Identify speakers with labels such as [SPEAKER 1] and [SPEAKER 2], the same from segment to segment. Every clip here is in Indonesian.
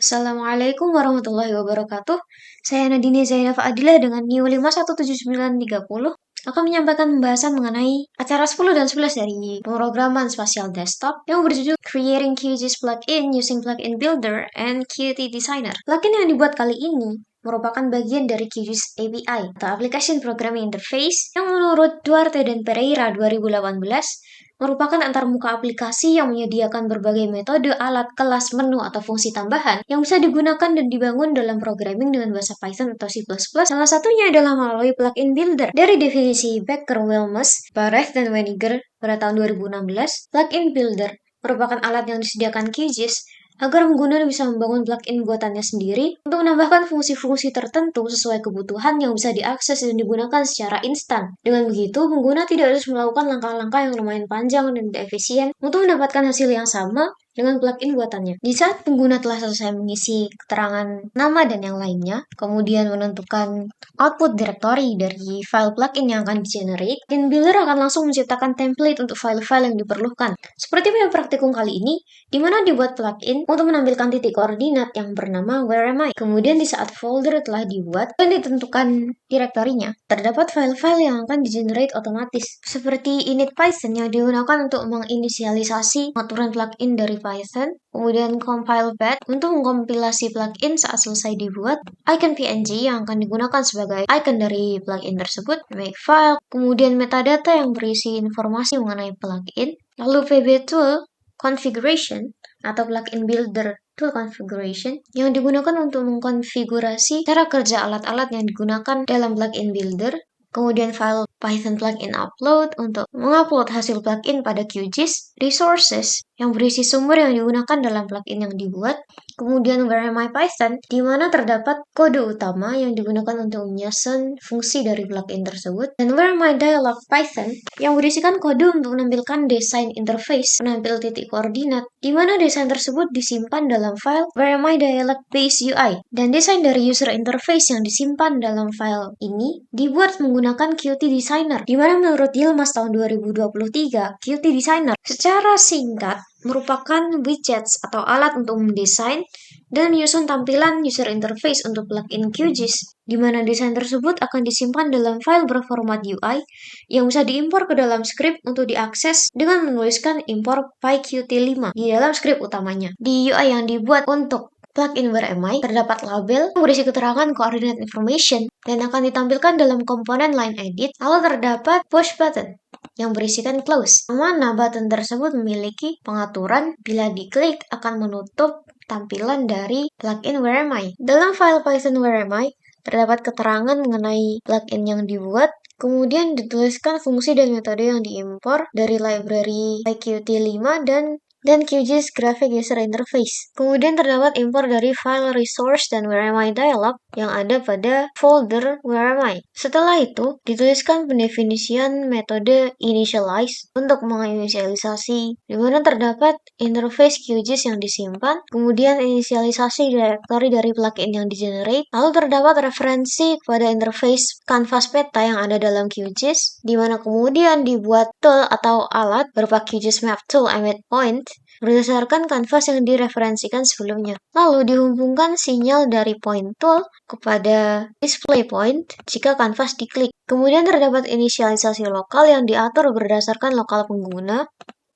[SPEAKER 1] Assalamualaikum warahmatullahi wabarakatuh. Saya Nadine Zainab Adilah dengan NIU 517930 akan menyampaikan pembahasan mengenai acara 10 dan 11 dari pemrograman spasial desktop yang berjudul Creating QGIS Plugin Using Plugin Builder and Qt Designer. Plugin yang dibuat kali ini merupakan bagian dari QGIS API atau Application Programming Interface yang menurut Duarte dan Pereira 2018 merupakan antarmuka aplikasi yang menyediakan berbagai metode, alat, kelas, menu, atau fungsi tambahan yang bisa digunakan dan dibangun dalam programming dengan bahasa Python atau C++. Salah satunya adalah melalui plugin builder. Dari definisi Becker, Wilmes, Bareth, dan Weniger pada tahun 2016, plugin builder merupakan alat yang disediakan QGIS agar pengguna bisa membangun plugin buatannya sendiri untuk menambahkan fungsi-fungsi tertentu sesuai kebutuhan yang bisa diakses dan digunakan secara instan. Dengan begitu, pengguna tidak harus melakukan langkah-langkah yang lumayan panjang dan tidak efisien untuk mendapatkan hasil yang sama dengan plugin buatannya. Di saat pengguna telah selesai mengisi keterangan nama dan yang lainnya, kemudian menentukan output directory dari file plugin yang akan di-generate, plugin builder akan langsung menciptakan template untuk file-file yang diperlukan. Seperti pada praktikum kali ini, di mana dibuat plugin untuk menampilkan titik koordinat yang bernama where am I. Kemudian di saat folder telah dibuat dan ditentukan direktorinya, terdapat file-file yang akan di-generate otomatis, seperti init Python yang digunakan untuk menginisialisasi aturan plugin dari Python, kemudian compile path untuk mengkompilasi plugin saat selesai dibuat, icon PNG yang akan digunakan sebagai icon dari plugin tersebut, makefile, kemudian metadata yang berisi informasi mengenai plugin, lalu pb tool configuration atau plugin builder tool configuration yang digunakan untuk mengkonfigurasi cara kerja alat-alat yang digunakan dalam plugin builder, kemudian file Python plugin upload untuk mengupload hasil plugin pada QGIS, resources yang berisi sumber yang digunakan dalam plugin yang dibuat, kemudian where am I Python di mana terdapat kode utama yang digunakan untuk menyusun fungsi dari plugin tersebut, dan where am I dialog Python yang berisikan kode untuk menampilkan desain interface penampil titik koordinat di mana desain tersebut disimpan dalam file where am I dialog base UI, dan desain dari user interface yang disimpan dalam file ini dibuat menggunakan Qt Designer, di mana menurut Yilmaz tahun 2023, Qt Designer secara singkat merupakan widgets atau alat untuk mendesain dan menyusun tampilan user interface untuk plugin QGIS, di mana desain tersebut akan disimpan dalam file berformat UI yang bisa diimpor ke dalam script untuk diakses dengan menuliskan import pyqt5 di dalam script utamanya. Di UI yang dibuat untuk plugin where am I terdapat label yang berisi keterangan coordinate information dan akan ditampilkan dalam komponen line edit, lalu terdapat push button yang berisikan close, mana button tersebut memiliki pengaturan bila diklik akan menutup tampilan dari plugin where am I. Dalam file Python where am I terdapat keterangan mengenai plugin yang dibuat, kemudian dituliskan fungsi dan metode yang diimpor dari library pyqt5 dan QGIS Graphic User Interface. Kemudian terdapat impor dari file resource dan where am I dialog yang ada pada folder where am I. Setelah itu, dituliskan pendefinisian metode initialize untuk menginisialisasi, di mana terdapat interface QGIS yang disimpan, kemudian inisialisasi directory dari plugin yang di-generate, lalu terdapat referensi kepada interface canvas peta yang ada dalam QGIS, di mana kemudian dibuat tool atau alat berupa QGIS Map Tool Emit Point berdasarkan kanvas yang direferensikan sebelumnya. Lalu dihubungkan sinyal dari point tool kepada display point jika kanvas diklik. Kemudian terdapat inisialisasi lokal yang diatur berdasarkan lokal pengguna.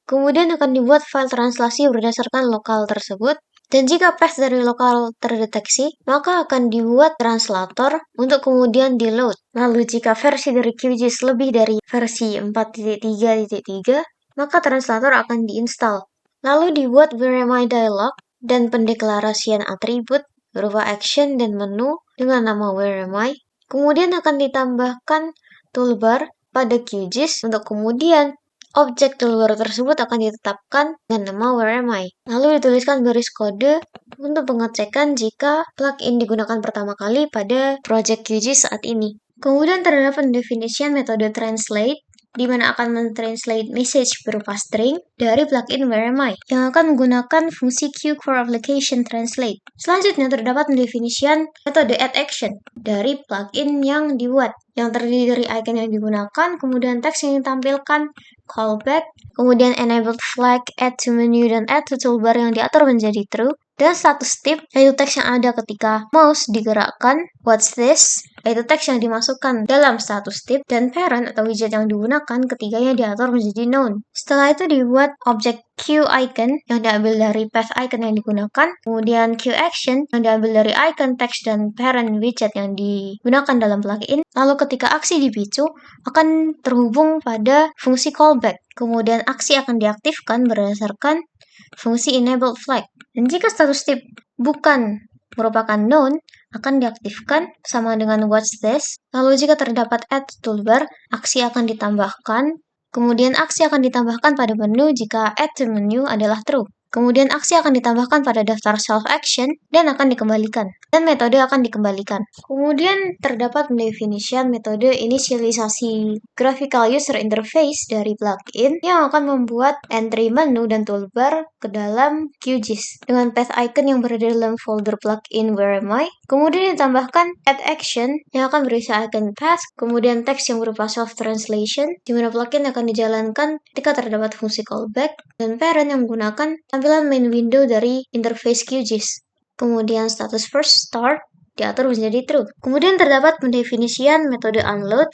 [SPEAKER 1] Kemudian akan dibuat file translasi berdasarkan lokal tersebut. Dan jika path dari lokal terdeteksi, maka akan dibuat translator untuk kemudian di-load. Lalu jika versi dari QGIS lebih dari versi 4.3.3, maka translator akan diinstal. Lalu dibuat where am I dialog dan pendeklarasian atribut berupa action dan menu dengan nama where am I. Kemudian akan ditambahkan toolbar pada QGIS untuk kemudian objek toolbar tersebut akan ditetapkan dengan nama where am I. Lalu dituliskan baris kode untuk pengecekan jika plugin digunakan pertama kali pada project QGIS saat ini. Kemudian terdapat pendefinisian metode translate di mana akan mentranslate message berupa string dari plugin where am I yang akan menggunakan fungsi QCoreApplicationTranslate. Selanjutnya terdapat pendefinisian metode addAction dari plugin yang dibuat, yang terdiri dari icon yang digunakan, kemudian teks yang ditampilkan, callback, kemudian enabled flag, add to menu, dan add to toolbar yang diatur menjadi true, Dan status tip, yaitu teks yang ada ketika mouse digerakkan, what's this, yaitu teks yang dimasukkan dalam status tip, dan parent atau widget yang digunakan ketiganya diatur menjadi known. Setelah itu dibuat objek Q icon yang diambil dari path icon yang digunakan, kemudian Q action yang diambil dari icon teks dan parent widget yang digunakan dalam plugin, lalu ketika aksi dipicu akan terhubung pada fungsi callback. Kemudian aksi akan diaktifkan berdasarkan fungsi enable flag. Dan jika status tip bukan merupakan known, akan diaktifkan sama dengan watch this. Lalu jika terdapat add toolbar, aksi akan ditambahkan. Kemudian aksi akan ditambahkan pada menu jika add to menu adalah true. Kemudian aksi akan ditambahkan pada daftar self action dan akan dikembalikan. Dan metode akan dikembalikan. Kemudian terdapat pendefinisian metode inisialisasi graphical user interface dari plugin yang akan membuat entry menu dan toolbar ke dalam QGIS dengan path icon yang berada dalam folder plugin Where Am I. Kemudian ditambahkan add action yang akan berisi icon path, kemudian teks yang berupa self translation di mana plugin akan dijalankan ketika terdapat fungsi callback, dan parent yang menggunakan tampilan main window dari interface QGIS. Kemudian status first start diatur menjadi true. Kemudian terdapat pendefinisian metode unload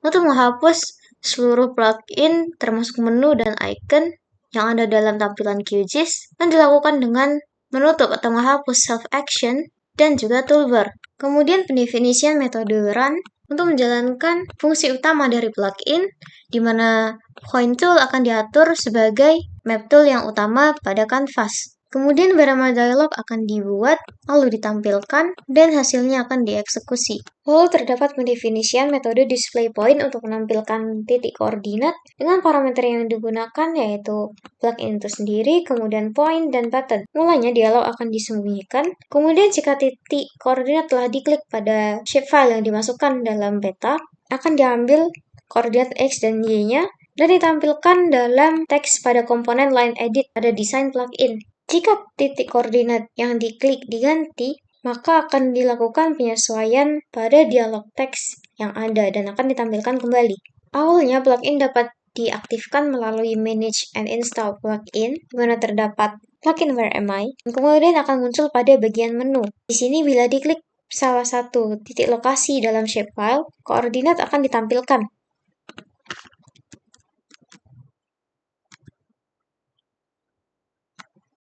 [SPEAKER 1] untuk menghapus seluruh plugin termasuk menu dan icon yang ada dalam tampilan QGIS dan dilakukan dengan menutup atau menghapus self action dan juga toolbar. Kemudian pendefinisian metode run untuk menjalankan fungsi utama dari plugin, di mana point tool akan diatur sebagai map tool yang utama pada kanvas. Kemudian beberapa dialog akan dibuat, lalu ditampilkan, dan hasilnya akan dieksekusi. Lalu terdapat pendefinisian metode display point untuk menampilkan titik koordinat dengan parameter yang digunakan yaitu plugin itu sendiri, kemudian point, dan button. Mulanya dialog akan disembunyikan, kemudian jika titik koordinat telah diklik pada shapefile yang dimasukkan dalam peta, akan diambil koordinat X dan Y-nya, dan ditampilkan dalam teks pada komponen line edit pada desain plugin. Jika titik koordinat yang diklik diganti, maka akan dilakukan penyesuaian pada dialog teks yang ada dan akan ditampilkan kembali. Awalnya plugin dapat diaktifkan melalui Manage and Install Plugin, di mana terdapat plugin Where Am I, dan kemudian akan muncul pada bagian menu. Di sini bila diklik salah satu titik lokasi dalam shapefile, koordinat akan ditampilkan.